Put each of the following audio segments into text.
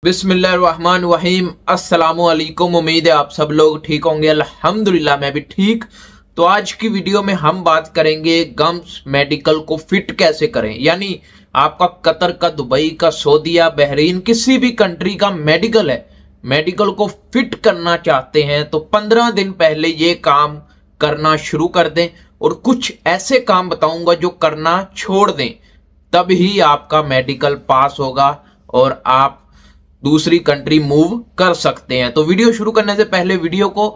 बिस्मिल्लाहिर्रहमानिर्रहीम। अस्सलामुअलैकुम। उम्मीद है आप सब लोग ठीक होंगे। अल्हम्दुलिल्लाह मैं भी ठीक। तो आज की वीडियो में हम बात करेंगे गम्स मेडिकल को फिट कैसे करें। यानी आपका कतर का, दुबई का, सऊदीया, बहरीन, किसी भी कंट्री का मेडिकल है, मेडिकल को फिट करना चाहते हैं तो 15 दिन पहले ये काम करना शुरू कर दें। और कुछ ऐसे काम बताऊंगा जो करना छोड़ दें, तभी आपका मेडिकल पास होगा और आप दूसरी कंट्री मूव कर सकते हैं। तो वीडियो शुरू करने से पहले वीडियो को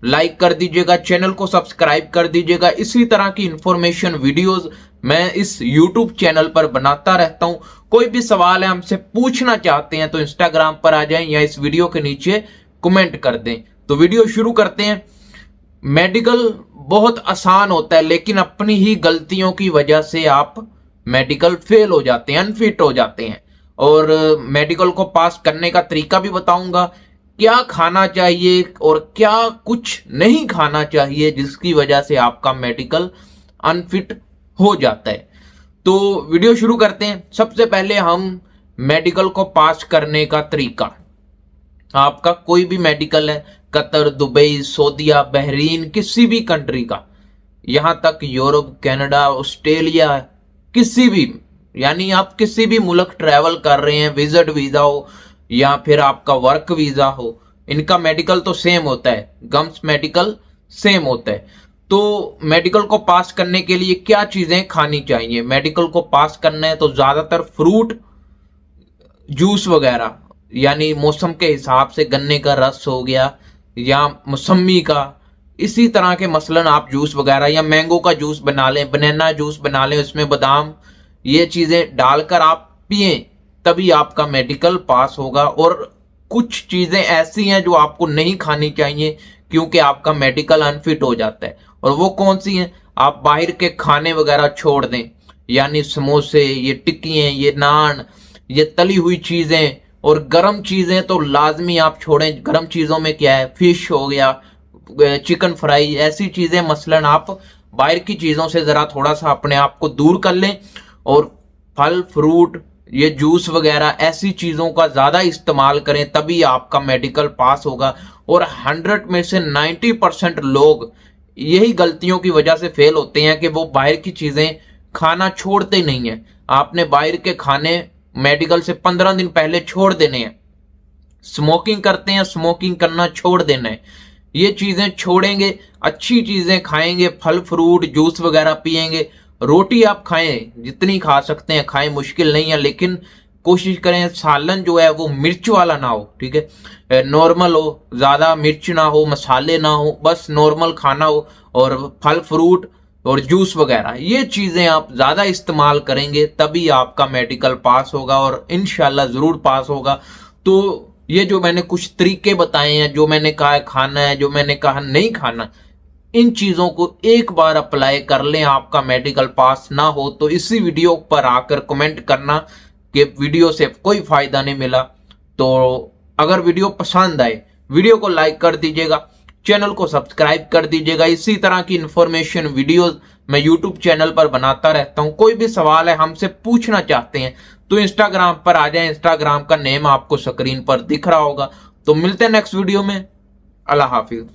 लाइक कर दीजिएगा, चैनल को सब्सक्राइब कर दीजिएगा। इसी तरह की इंफॉर्मेशन वीडियोस मैं इस यूट्यूब चैनल पर बनाता रहता हूं। कोई भी सवाल है हमसे पूछना चाहते हैं तो इंस्टाग्राम पर आ जाएं या इस वीडियो के नीचे कमेंट कर दें। तो वीडियो शुरू करते हैं। मेडिकल बहुत आसान होता है, लेकिन अपनी ही गलतियों की वजह से आप मेडिकल फेल हो जाते हैं, अनफिट हो जाते हैं। और मेडिकल को पास करने का तरीका भी बताऊंगा, क्या खाना चाहिए और क्या कुछ नहीं खाना चाहिए जिसकी वजह से आपका मेडिकल अनफिट हो जाता है। तो वीडियो शुरू करते हैं। सबसे पहले हम मेडिकल को पास करने का तरीका, आपका कोई भी मेडिकल है, कतर, दुबई, सऊदीया, बहरीन, किसी भी कंट्री का, यहां तक यूरोप, कनाडा, ऑस्ट्रेलिया, किसी भी, यानी आप किसी भी मुल्क ट्रैवल कर रहे हैं, विजिट वीजा हो या फिर आपका वर्क वीजा हो, इनका मेडिकल तो सेम होता है, गम्स मेडिकल सेम होता है। तो मेडिकल को पास करने के लिए क्या चीजें खानी चाहिए। मेडिकल को पास करना है तो ज्यादातर फ्रूट जूस वगैरह, यानी मौसम के हिसाब से गन्ने का रस हो गया या मौसमी का, इसी तरह के मसलन आप जूस वगैरह, या मैंगो का जूस बना लें, बनाना जूस बना लें, उसमें बादाम, ये चीजें डालकर आप पिए, तभी आपका मेडिकल पास होगा। और कुछ चीजें ऐसी हैं जो आपको नहीं खानी चाहिए क्योंकि आपका मेडिकल अनफिट हो जाता है। और वो कौन सी हैं? आप बाहर के खाने वगैरह छोड़ दें, यानी समोसे, ये टिक्कियां, ये नान, ये तली हुई चीजें, और गर्म चीजें तो लाजमी आप छोड़ें। गर्म चीजों में क्या है, फिश हो गया, चिकन फ्राई, ऐसी चीजें मसलन आप बाहर की चीजों से जरा थोड़ा सा अपने आप को दूर कर लें। और फल फ्रूट, ये जूस वगैरह, ऐसी चीजों का ज्यादा इस्तेमाल करें, तभी आपका मेडिकल पास होगा। और 100 में से 90% लोग यही गलतियों की वजह से फेल होते हैं कि वो बाहर की चीजें खाना छोड़ते नहीं है। आपने बाहर के खाने मेडिकल से 15 दिन पहले छोड़ देने हैं। स्मोकिंग करते हैं, स्मोकिंग करना छोड़ देना है। ये चीजें छोड़ेंगे, अच्छी चीजें खाएंगे, फल फ्रूट जूस वगैरह पिएंगे। रोटी आप खाएं, जितनी खा सकते हैं खाएं, मुश्किल नहीं है, लेकिन कोशिश करें सालन जो है वो मिर्च वाला ना हो, ठीक है, नॉर्मल हो, ज्यादा मिर्च ना हो, मसाले ना हो, बस नॉर्मल खाना हो। और फल फ्रूट और जूस वगैरह, ये चीजें आप ज्यादा इस्तेमाल करेंगे तभी आपका मेडिकल पास होगा और इंशाल्लाह जरूर पास होगा। तो ये जो मैंने कुछ तरीके बताए हैं, जो मैंने कहा है खाना है, जो मैंने कहा नहीं खाना, इन चीजों को एक बार अप्लाई कर लें। आपका मेडिकल पास ना हो तो इसी वीडियो पर आकर कमेंट करना कि वीडियो से कोई फायदा नहीं मिला। तो अगर वीडियो पसंद आए, वीडियो को लाइक कर दीजिएगा, चैनल को सब्सक्राइब कर दीजिएगा। इसी तरह की इंफॉर्मेशन वीडियोस मैं यूट्यूब चैनल पर बनाता रहता हूं। कोई भी सवाल है हमसे पूछना चाहते हैं तो इंस्टाग्राम पर आ जाए, इंस्टाग्राम का नेम आपको स्क्रीन पर दिख रहा होगा। तो मिलते हैं नेक्स्ट वीडियो में। अल्लाह हाफिज।